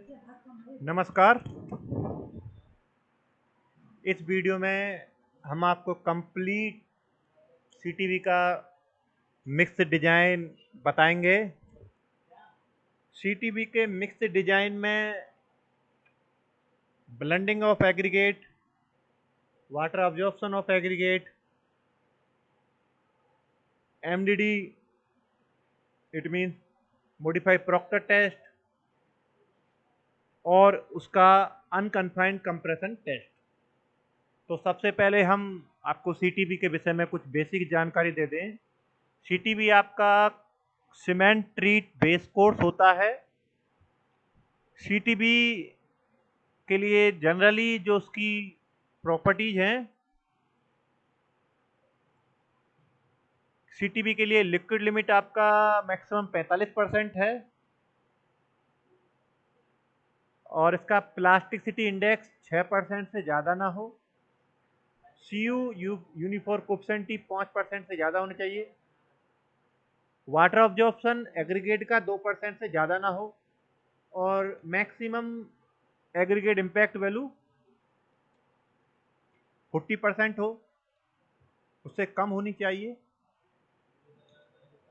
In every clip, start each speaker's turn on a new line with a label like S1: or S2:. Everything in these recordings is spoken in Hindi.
S1: नमस्कार। इस वीडियो में हम आपको कंप्लीट सीटीवी का मिक्स डिजाइन बताएंगे। सीटीवी के मिक्स डिजाइन में blending of aggregate, water absorption of aggregate, MDD it means modified proctor test और उसका अनकन्फाइंड कंप्रेशन टेस्ट। तो सबसे पहले हम आपको सीटीवी के विषय में कुछ बेसिक जानकारी दे दें। सीटीवी आपका सीमेंट ट्रीट बेस कोर्स होता है। सीटीवी के लिए जनरली जो उसकी प्रॉपर्टीज हैं, सीटीवी के लिए लिक्विड लिमिट आपका मैक्सिमम 45% है और इसका प्लास्टिसिटी इंडेक्स 6% से ज़्यादा ना हो। सीयू यूनिफॉर्म कोएफिशिएंट 5% से ज़्यादा होना चाहिए। वाटर ऑब्जॉर्प्शन एग्रीगेट का 2% से ज़्यादा ना हो और मैक्सिमम एग्रीगेट इम्पैक्ट वैल्यू 40% हो, उससे कम होनी चाहिए।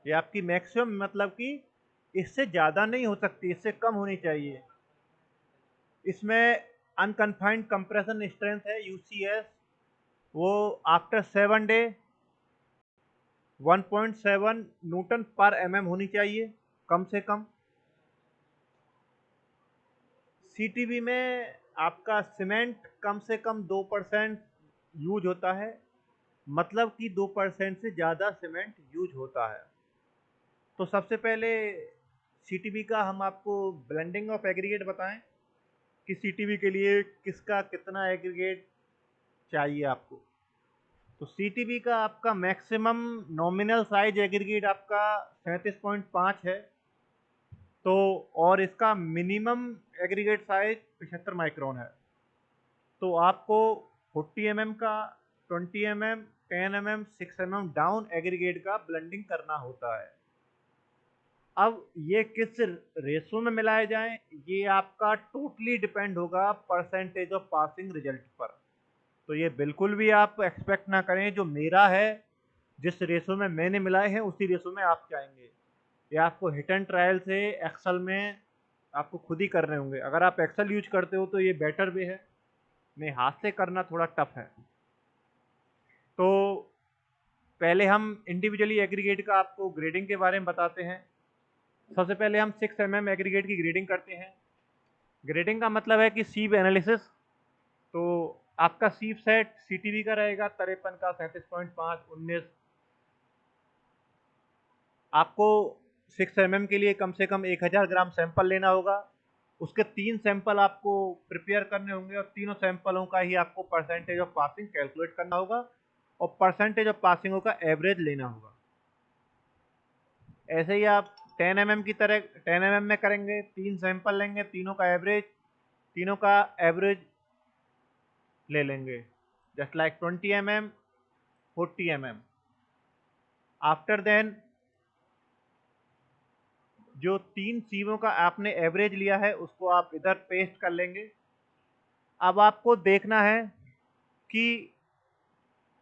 S1: ये आपकी मैक्सिमम मतलब कि इससे ज़्यादा नहीं हो सकती, इससे कम होनी चाहिए। इसमें अनकन्फाइंड कंप्रेशन स्ट्रेंथ है यूसीएस, वो आफ्टर 7 डे 1.7 न्यूटन पर एमएम होनी चाहिए कम से कम। सीटीवी में आपका सीमेंट कम से कम 2% यूज होता है, मतलब कि 2% से ज़्यादा सीमेंट यूज होता है। तो सबसे पहले सीटीवी का हम आपको ब्लेंडिंग ऑफ एग्रीगेट बताएं कि सीटीवी के लिए किसका कितना एग्रीगेट चाहिए आपको। तो सीटीवी का आपका मैक्सिमम नॉमिनल साइज एग्रीगेट आपका 37.5 है, तो और इसका मिनिमम एग्रीगेट साइज 75 माइक्रोन है। तो आपको 40 mm का, 20 mm, 10 mm, 6 mm down aggregate का ब्लेंडिंग करना होता है। अब ये किस रेशो में मिलाए जाएं, ये आपका टोटली डिपेंड होगा परसेंटेज ऑफ पासिंग रिजल्ट पर। तो ये बिल्कुल भी आप एक्सपेक्ट ना करें जो मेरा है, जिस रेशो में मैंने मिलाए हैं उसी रेशो में आप चाहेंगे। ये आपको हिट एंड ट्रायल से एक्सेल में आपको खुद ही करने होंगे। अगर आप एक्सेल यूज करते हो तो ये बेटर भी है, नहीं हाथ से करना थोड़ा टफ है। तो पहले हम इंडिविजुअली एग्रीगेट का आपको ग्रेडिंग के बारे में बताते हैं। सबसे पहले हम 6 mm एग्रीगेट की ग्रेडिंग करते हैं। ग्रेडिंग का मतलब है कि सीव एनालिसिस। तो आपका सीव सेट सीटीवी का रहेगा 53 का, 37.5, 19। आपको 6 mm के लिए कम से कम 1000 ग्राम सैंपल लेना होगा। उसके 3 सैंपल आपको प्रिपेयर करने होंगे और तीनों सैंपलों का ही आपको परसेंटेज ऑफ पासिंग कैलकुलेट करना होगा और परसेंटेज ऑफ पासिंगों का एवरेज लेना होगा। ऐसे ही आप 10 mm की तरह 10 mm में करेंगे, 3 सैंपल लेंगे, तीनों का एवरेज ले लेंगे, just like 20 mm, 40 mm। After then जो 3 सीवों का आपने एवरेज लिया है उसको आप इधर पेस्ट कर लेंगे। अब आपको देखना है कि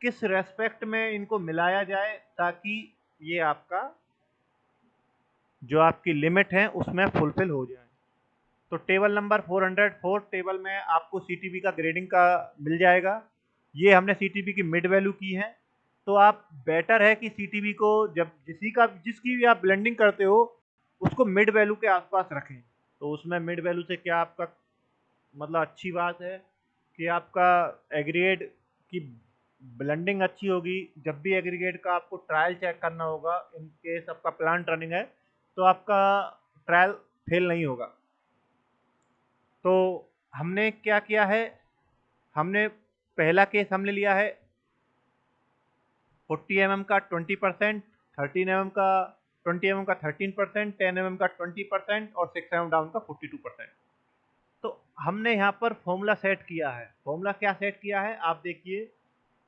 S1: किस रेस्पेक्ट में इनको मिलाया जाए ताकि ये आपका जो आपकी लिमिट है उसमें फुलफिल हो जाए। तो टेबल नंबर 404 टेबल में आपको सीटीवी का ग्रेडिंग का मिल जाएगा। ये हमने सीटीवी की मिड वैल्यू की है। तो आप बेटर है कि सीटीवी को जब जिसकी भी आप ब्लेंडिंग करते हो उसको मिड वैल्यू के आसपास रखें। तो उसमें मिड वैल्यू से क्या आपका मतलब अच्छी बात है कि आपका एग्रीगेट की ब्लेंडिंग अच्छी होगी। जब भी एग्रीगेट का आपको ट्रायल चेक करना होगा, इन केस आपका प्लांट रनिंग है तो आपका ट्रायल फेल नहीं होगा। तो हमने क्या किया है, हमने पहला केस हमने लिया है 40 mm का 20%, 13 mm का 20 mm का 13%, 10 mm का 20% और 6 mm डाउन का 42%। तो हमने यहाँ पर फॉर्मूला सेट किया है। फॉर्मूला क्या सेट किया है आप देखिए,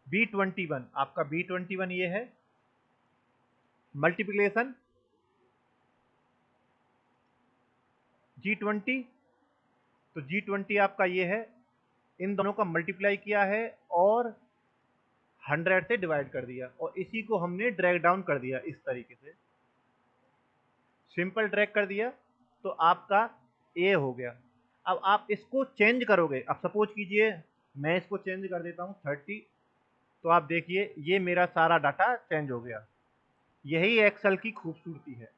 S1: B21 आपका B21 ये है, मल्टीप्लिकेशन G20 तो G20 आपका ये है, इन दोनों का मल्टीप्लाई किया है और 100 से डिवाइड कर दिया और इसी को हमने ड्रैग डाउन कर दिया इस तरीके से, सिंपल ड्रैग कर दिया तो आपका ए हो गया। अब आप इसको चेंज करोगे, अब सपोज कीजिए मैं इसको चेंज कर देता हूँ 30, तो आप देखिए ये मेरा सारा डाटा चेंज हो गया। यही एक्सेल की खूबसूरती है।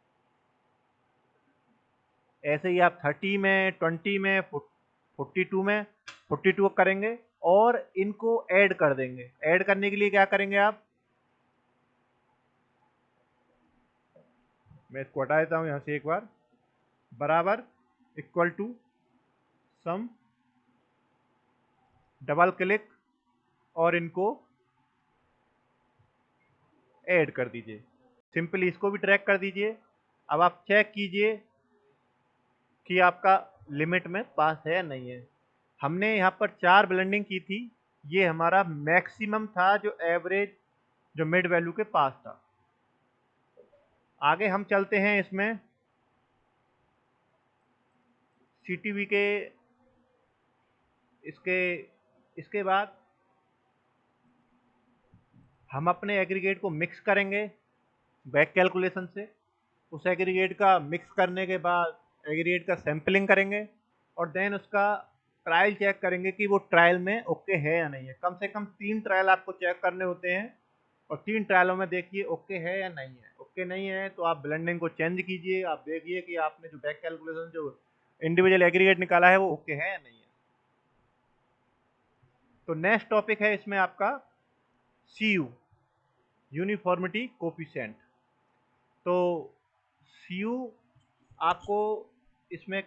S1: ऐसे ही आप 30 में, 20 में, 42 में 42 करेंगे और इनको ऐड कर देंगे। ऐड करने के लिए क्या करेंगे आप, मैं इसको हटा देता हूं यहां से एक बार, बराबर equal to sum, double click और इनको ऐड कर दीजिए। सिंपली इसको भी ट्रैक कर दीजिए। अब आप चेक कीजिए कि आपका लिमिट में पास है या नहीं है। हमने यहाँ पर 4 ब्लेंडिंग की थी, ये हमारा मैक्सिमम था जो एवरेज, जो मिड वैल्यू के पास था। आगे हम चलते हैं इसमें सीटीवी के, इसके इसके बाद हम अपने एग्रीगेट को मिक्स करेंगे बैक कैलकुलेशन से। उस एग्रीगेट का मिक्स करने के बाद एग्रीगेट का सैंपलिंग करेंगे और देन उसका ट्रायल चेक करेंगे कि वो ट्रायल में ओके है या नहीं है। कम से कम 3 ट्रायल आपको चेक करने होते हैं और 3 ट्रायलों में देखिए ओके है या नहीं है। ओके नहीं है तो आप ब्लेंडिंग को चेंज कीजिए, आप देखिए कि आपने जो बैक कैलकुलेशन जो इंडिविजुअल एग्रीगेट निकाला है वो ओके है या नहीं है। तो नेक्स्ट टॉपिक है इसमें आपका CU, यूनिफॉर्मिटी कोफिशिएंट। तो CU आपको इसमें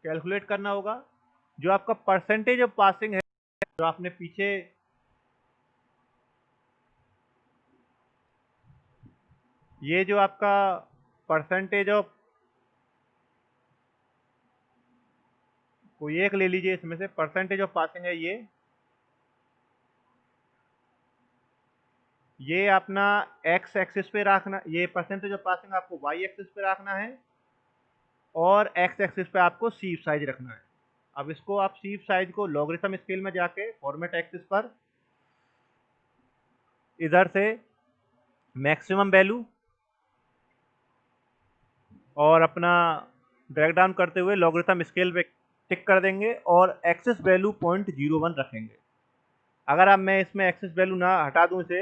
S1: कैलकुलेट करना होगा। जो आपका परसेंटेज ऑफ पासिंग है, जो आपने पीछे ये जो आपका परसेंटेज ऑफ, कोई एक ले लीजिए इसमें से, परसेंटेज ऑफ पासिंग है ये अपना एक्स एक्सिस पे रखना, ये परसेंटेज ऑफ पासिंग आपको वाई एक्सिस पे रखना है और एक्स एक्सिस पे आपको शीप साइज रखना है। अब इसको आप शीप साइज को लॉगरिथम स्केल में जाके फॉर्मेट एक्सिस पर इधर से मैक्सिमम वैल्यू और अपना ड्रैग डाउन करते हुए लॉगरिथम स्केल पे टिक कर देंगे और एक्सिस वैल्यू 0.01 रखेंगे। अगर अब मैं इसमें एक्सिस वैल्यू ना हटा दूं, इसे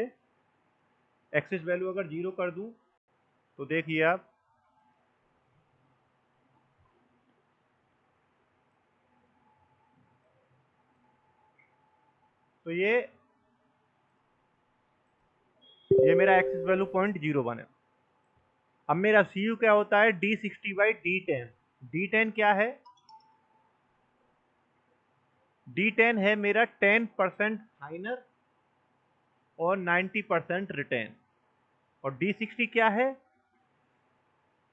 S1: एक्सिस वैल्यू अगर 0 कर दूं तो देखिए आप तो ये मेरा एक्सिस वैल्यू 0.01 है। अब मेरा CU क्या होता है, D60/D10। D10 क्या है, D10 है मेरा 10% फाइनर और 90% रिटेन। और D60 क्या है,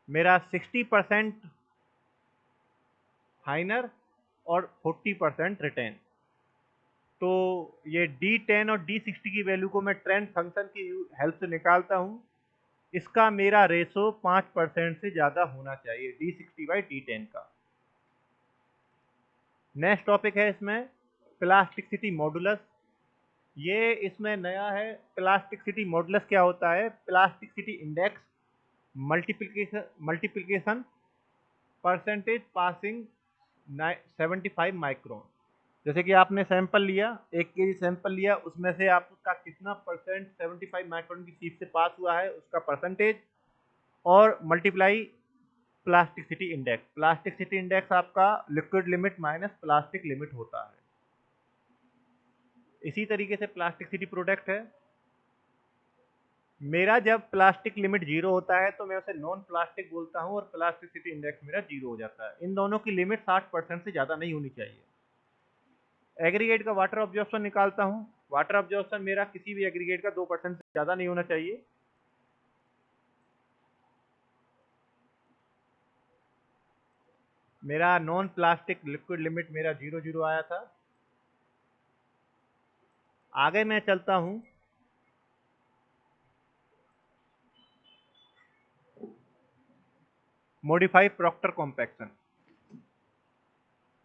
S1: मेरा 60% फाइनर और 40% रिटेन। तो ये D10 और D60 की वैल्यू को मैं ट्रेंड फंक्शन की हेल्प से निकालता हूँ। इसका मेरा रेशो 5% से ज़्यादा होना चाहिए D60/D10 का। नेक्स्ट टॉपिक है इसमें प्लास्टिसिटी मॉडुलस। ये इसमें नया है। प्लास्टिसिटी मॉडुलस क्या होता है, plasticity index multiplication percentage passing 75 micron. जैसे कि आपने सैंपल लिया, 1 kg सैंपल लिया, उसमें से आपका कितना परसेंट 75 माइक्रोन की शीट से पास हुआ है उसका परसेंटेज और multiply plasticity index. Plasticity index आपका liquid limit minus plastic limit होता है। इसी तरीके से प्लास्टिसिटी प्रोडक्ट है। मेरा जब प्लास्टिक लिमिट 0 होता है तो मैं उसे नॉन प्लास्टिक बोलता हूँ और प्लास्टिसिटी इंडेक्स मेरा 0 हो जाता है। इन दोनों की लिमिट 60% से ज़्यादा नहीं होनी चाहिए। एग्रीगेट का वाटर ऑब्जॉर्प्शन निकालता हूँ। वाटर ऑब्जॉर्प्शन मेरा किसी भी एग्रीगेट का 2% से ज़्यादा नहीं होना चाहिए। मेरा नॉन प्लास्टिक लिक्विड लिमिट मेरा 0 आया था। आगे मैं चलता हूँ modify proctor compaction.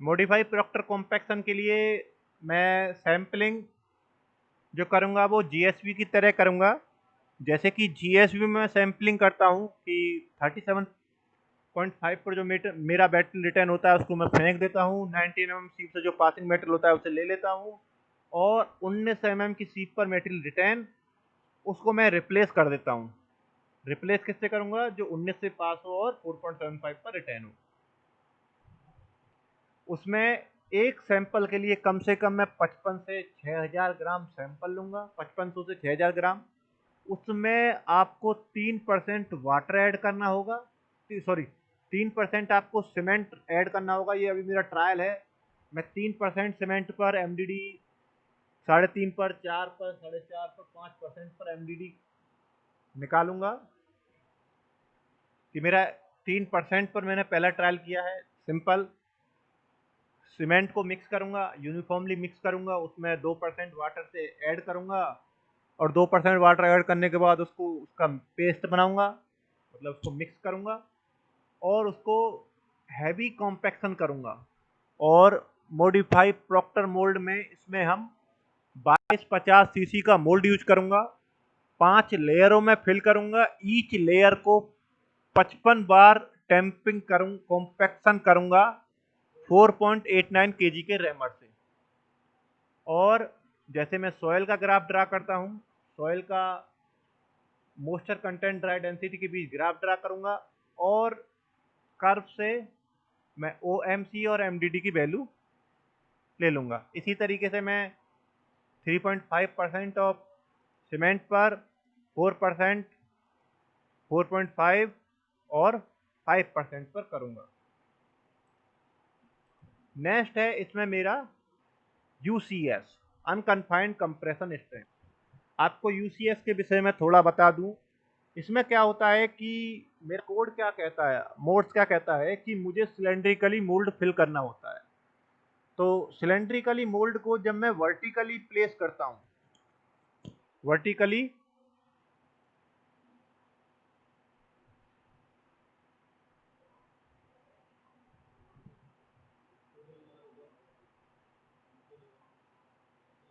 S1: Modify proctor compaction के लिए मैं सैम्पलिंग जो करूँगा वो जीएसवी की तरह करूँगा। जैसे कि जीएसवी में मैं सैम्पलिंग करता हूँ कि 37.5 पर जो मेरा बैटरी रिटर्न होता है उसको मैं फेंक देता हूँ, 19 mm सीप से जो पासिंग मेटेरियल होता है उसे ले लेता हूँ और 19 mm की सीप पर मेटेरियल रिटर्न उसको मैं रिप्लेस कर देता हूँ। रिप्लेस किससे करूँगा? जो 19 से पास हो और 4.75 पर रिटर्न हो। उसमें एक सैंपल के लिए कम से कम मैं 55 से 6000 ग्राम सैंपल लूँगा, 5500 से 6000 ग्राम। उसमें आपको 3% वाटर ऐड करना होगा, सॉरी 3% आपको सीमेंट ऐड करना होगा। ये अभी मेरा ट्रायल है। मैं 3% सीमेंट पर एमडीडी, 3.5 पर, 4 पर, 4.5 पर, 5% पर एमडीडी निकालूंगा कि मेरा 3% पर मैंने पहला ट्रायल किया है। सिंपल सीमेंट को मिक्स करूंगा, यूनिफॉर्मली मिक्स करूंगा, उसमें 2% वाटर से ऐड करूंगा और 2% वाटर ऐड करने के बाद उसका पेस्ट बनाऊंगा, मतलब उसको मिक्स करूंगा और उसको हैवी कॉम्पैक्शन करूंगा। और मॉडिफाई प्रॉक्टर मोल्ड में इसमें हम 2250 सीसी का मोल्ड यूज करूंगा। 5 लेयरों में फिल करूंगा। ईच लेयर को 55 बार टेम्पिंग करूँ कॉम्पैक्शन करूंगा 4.89 केजी के रैमर से। और जैसे मैं सॉयल का ग्राफ ड्रा करता हूँ, सॉयल का मॉइस्चर कंटेंट ड्राई डेंसिटी के बीच ग्राफ ड्रा करूंगा और कर्व से मैं ओएमसी और एमडीडी की वैल्यू ले लूंगा। इसी तरीके से मैं 3.5% ऑफ सीमेंट पर 4%, 4.5 और 5% पर करूंगा। नेक्स्ट है इसमें मेरा यूसीएस, अनकन्फाइंड कंप्रेशन स्ट्रेंथ। आपको यूसीएस के विषय में थोड़ा बता दूं। इसमें क्या होता है कि मेरा कोड क्या कहता है, मोड्स क्या कहता है कि मुझे सिलेंड्रिकली मोल्ड फिल करना होता है। तो सिलेंड्रिकली मोल्ड को जब मैं वर्टिकली प्लेस करता हूं, वर्टिकली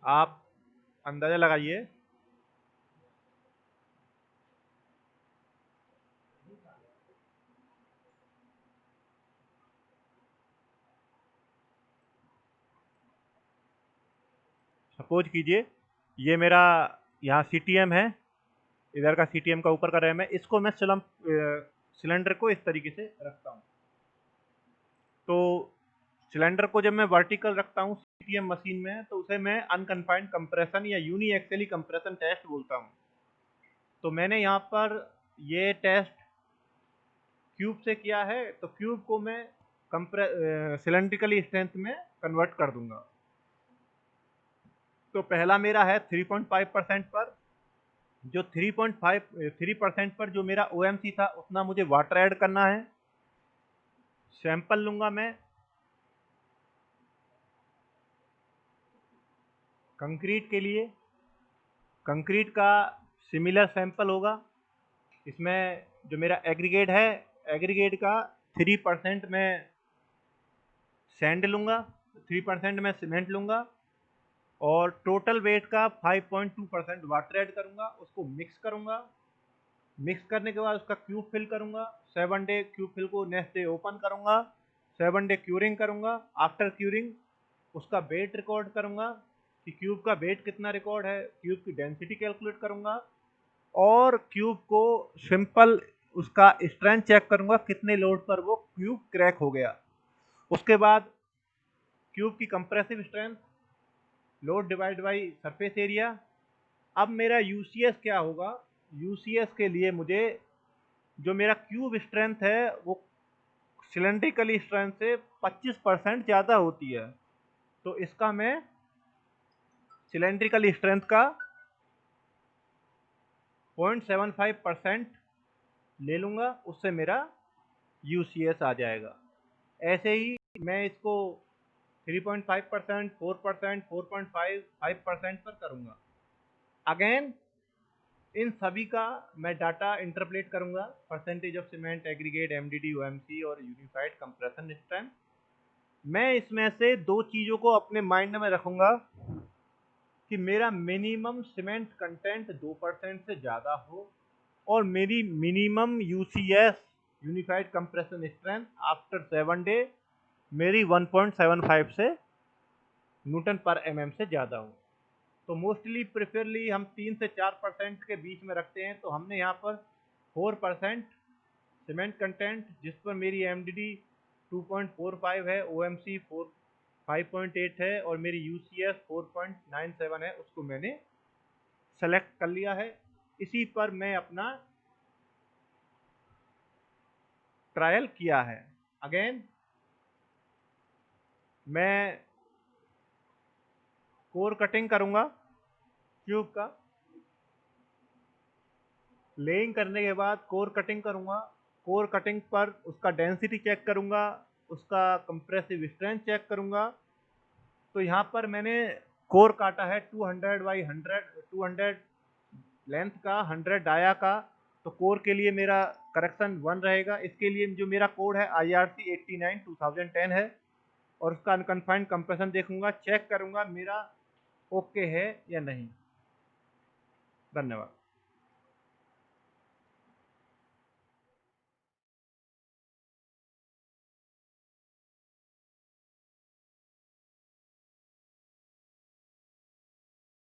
S1: आप अंदाजा लगाइए, सपोज कीजिए ये मेरा यहाँ सीटीएम है, इधर का सीटीएम का ऊपर का रैम है। इसको मैं सिलेंडर को इस तरीके से रखता हूँ। तो सिलेंडर को जब मैं वर्टिकल रखता हूँ सीटीएम मशीन में, तो उसे मैं अनकन्फाइंड कंप्रेशन या यूनी एक्सेली कंप्रेशन टेस्ट बोलता हूँ। तो मैंने यहाँ पर ये टेस्ट क्यूब से किया है, तो क्यूब को मैं सिलेंड्रिकली स्ट्रेंथ में कन्वर्ट कर दूंगा। तो पहला मेरा है 3.5% पर। जो 3% पर जो मेरा ओएमसी था उतना मुझे वाटर ऐड करना है। सैंपल लूंगा मैं कंक्रीट के लिए। कंक्रीट का सिमिलर सैंपल होगा। इसमें जो मेरा एग्रीगेट है, एग्रीगेट का 3% मैं सैंड लूंगा, 3% मैं सीमेंट लूंगा और टोटल वेट का 5.2% वाटर ऐड करूंगा, उसको मिक्स करूंगा। मिक्स करने के बाद उसका क्यूब फिल करूंगा। 7 डे क्यूब फिल को नेक्स्ट डे ओपन करूंगा। 7 डे क्यूरिंग करूंगा। आफ्टर क्यूरिंग उसका वेट रिकॉर्ड करूंगा कि क्यूब का वेट कितना रिकॉर्ड है, क्यूब की डेंसिटी कैलकुलेट करूंगा और क्यूब को सिंपल उसका स्ट्रेंथ चेक करूंगा कितने लोड पर वो क्यूब क्रैक हो गया। उसके बाद क्यूब की compressive strength, load divide by surface area. अब मेरा यूसीएस क्या होगा? यूसीएस के लिए मुझे जो मेरा क्यूब स्ट्रेंथ है वो सिलेंड्रिकली स्ट्रेंथ से 25% ज़्यादा होती है। तो इसका मैं सिलेंड्रिकल स्ट्रेंथ का 0.75% ले लूँगा, उससे मेरा यूसीएस आ जाएगा। ऐसे ही मैं इसको 3.5%, 4%, 4.5, 5% पर करूँगा। अगेन इन सभी का मैं डाटा इंटरप्लेट करूँगा, percentage of cement, aggregate, MDD, OMC और यूनिफाइड कंप्रेशन स्ट्रेंथ। मैं इसमें से दो चीज़ों को अपने माइंड में रखूँगा कि मेरा मिनिमम सीमेंट कंटेंट 2% से ज़्यादा हो और मेरी minimum UCS unified compression strength after 7 day मेरी 1.75 से न्यूटन पर एमएम से ज़्यादा हो। तो मोस्टली प्रेफरली हम 3 से 4% के बीच में रखते हैं, तो हमने यहाँ पर 4% सीमेंट कंटेंट जिस पर मेरी एमडीडी 2.45 है, ओएमसी 5.8 है और मेरी यूसीएस 4.97 है, उसको मैंने सेलेक्ट कर लिया है। इसी पर मैं अपना ट्रायल किया है। अगेन मैं कोर कटिंग करूंगा ट्यूब का, लेइंग करने के बाद कोर कटिंग करूंगा। कोर कटिंग पर उसका डेंसिटी चेक करूंगा, उसका कंप्रेसिव स्ट्रेंथ चेक करूंगा। तो यहाँ पर मैंने कोर काटा है 200 बाई 100, 200 लेंथ का, 100 डाया का। तो कोर के लिए मेरा करेक्शन 1 रहेगा। इसके लिए जो मेरा कोड है IRC 89 2010 है और उसका अनकन्फाइंड कंप्रेशन देखूंगा, चेक करूंगा मेरा ओके है या नहीं। धन्यवाद।